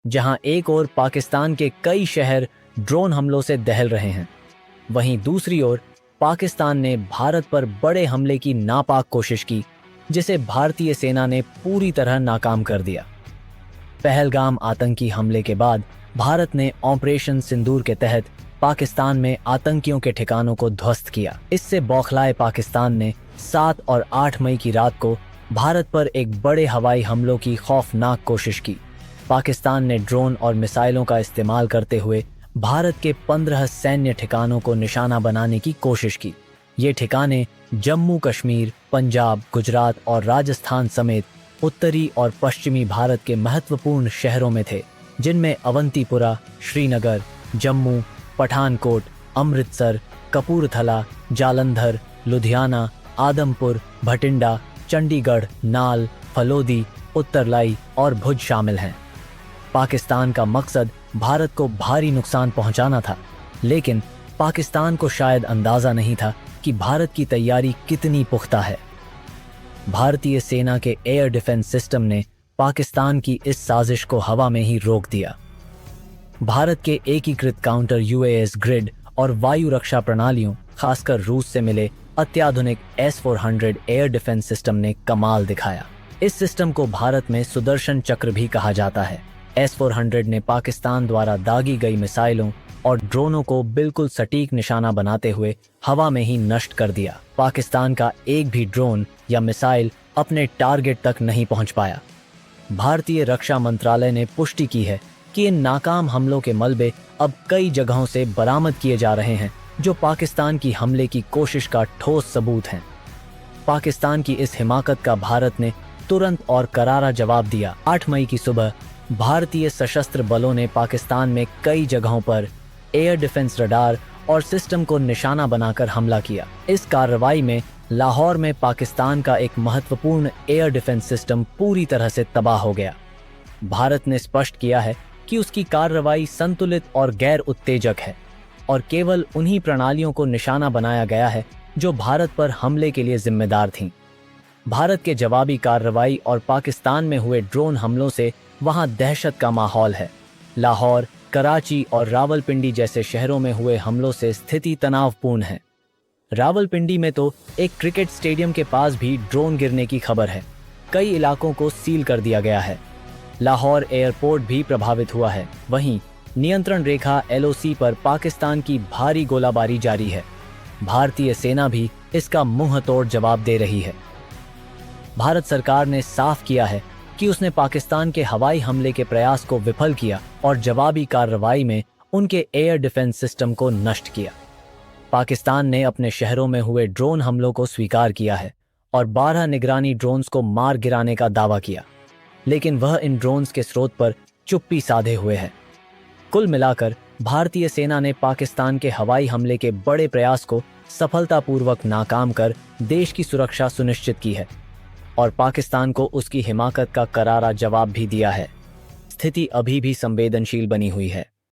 जहां एक ओर पाकिस्तान के कई शहर ड्रोन हमलों से दहल रहे हैं, वहीं दूसरी ओर पाकिस्तान ने भारत पर बड़े हमले की नापाक कोशिश की, जिसे भारतीय सेना ने पूरी तरह नाकाम कर दिया। पहलगाम आतंकी हमले के बाद भारत ने ऑपरेशन सिंदूर के तहत पाकिस्तान में आतंकियों के ठिकानों को ध्वस्त किया। इससे बौखलाए पाकिस्तान ने 7 और 8 मई की रात को भारत पर एक बड़े हवाई हमलों की खौफनाक कोशिश की। पाकिस्तान ने ड्रोन और मिसाइलों का इस्तेमाल करते हुए भारत के 15 सैन्य ठिकानों को निशाना बनाने की कोशिश की। ये ठिकाने जम्मू कश्मीर, पंजाब, गुजरात और राजस्थान समेत उत्तरी और पश्चिमी भारत के महत्वपूर्ण शहरों में थे, जिनमें अवंतीपुरा, श्रीनगर, जम्मू, पठानकोट, अमृतसर, कपूरथला, जालंधर, लुधियाना, आदमपुर, भटिंडा, चंडीगढ़, नाल, फलोदी, उत्तरलाई और भुज शामिल हैं। पाकिस्तान का मकसद भारत को भारी नुकसान पहुंचाना था, लेकिन पाकिस्तान को शायद अंदाजा नहीं था कि भारत की तैयारी कितनी पुख्ता है। भारतीय सेना के एयर डिफेंस सिस्टम ने पाकिस्तान की इस साजिश को हवा में ही रोक दिया। भारत के एकीकृत काउंटर यूएस ग्रिड और वायु रक्षा प्रणालियों, खासकर रूस से मिले अत्याधुनिक S-400 एयर डिफेंस सिस्टम ने कमाल दिखाया। इस सिस्टम को भारत में सुदर्शन चक्र भी कहा जाता है। S-400 ने पाकिस्तान द्वारा दागी गई मिसाइलों और ड्रोनों को बिल्कुल सटीक निशाना बनाते हुए हवा में ही नष्ट कर दिया। पाकिस्तान का एक भी ड्रोन या मिसाइल अपने टारगेट तक नहीं पहुंच पाया। भारतीय रक्षा मंत्रालय ने पुष्टि की है कि इन नाकाम हमलों के मलबे अब कई जगहों से बरामद किए जा रहे हैं, जो पाकिस्तान की हमले की कोशिश का ठोस सबूत हैं। पाकिस्तान की इस हिमाकत का भारत ने तुरंत और करारा जवाब दिया। 8 मई की सुबह भारतीय सशस्त्र बलों ने पाकिस्तान में कई जगहों पर एयर डिफेंस रडार और सिस्टम को निशाना बनाकर हमला किया। इस कार्रवाई में लाहौर में पाकिस्तान का एक महत्वपूर्ण एयर डिफेंस सिस्टम पूरी तरह से तबाह हो गया। भारत ने स्पष्ट किया है कि उसकी कार्रवाई संतुलित और गैर उत्तेजक है और केवल उन्हीं प्रणालियों को निशाना बनाया गया है जो भारत पर हमले के लिए जिम्मेदार थीं। भारत के जवाबी कार्रवाई और पाकिस्तान में हुए ड्रोन हमलों से वहां दहशत का माहौल है। लाहौर, कराची और रावलपिंडी जैसे शहरों में हुए हमलों से स्थिति तनावपूर्ण है। रावलपिंडी में तो एक क्रिकेट स्टेडियम के पास भी ड्रोन गिरने की खबर है। कई इलाकों को सील कर दिया गया है। लाहौर एयरपोर्ट भी प्रभावित हुआ है। वहीं नियंत्रण रेखा LOC पर पाकिस्तान की भारी गोलाबारी जारी है। भारतीय सेना भी इसका मुंह तोड़ जवाब दे रही है। भारत सरकार ने साफ किया है कि उसने पाकिस्तान के हवाई हमले के प्रयास को विफल किया और जवाबी कार्रवाई में उनके एयर डिफेंस सिस्टम को नष्ट किया। पाकिस्तान ने अपने शहरों में हुए ड्रोन हमलों को स्वीकार किया है और 12 निगरानी ड्रोन्स को मार गिराने का दावा किया, लेकिन वह इन ड्रोन्स के स्रोत पर चुप्पी साधे हुए है। कुल मिलाकर भारतीय सेना ने पाकिस्तान के हवाई हमले के बड़े प्रयास को सफलतापूर्वक नाकाम कर देश की सुरक्षा सुनिश्चित की है और पाकिस्तान को उसकी हिमाकत का करारा जवाब भी दिया है। स्थिति अभी भी संवेदनशील बनी हुई है।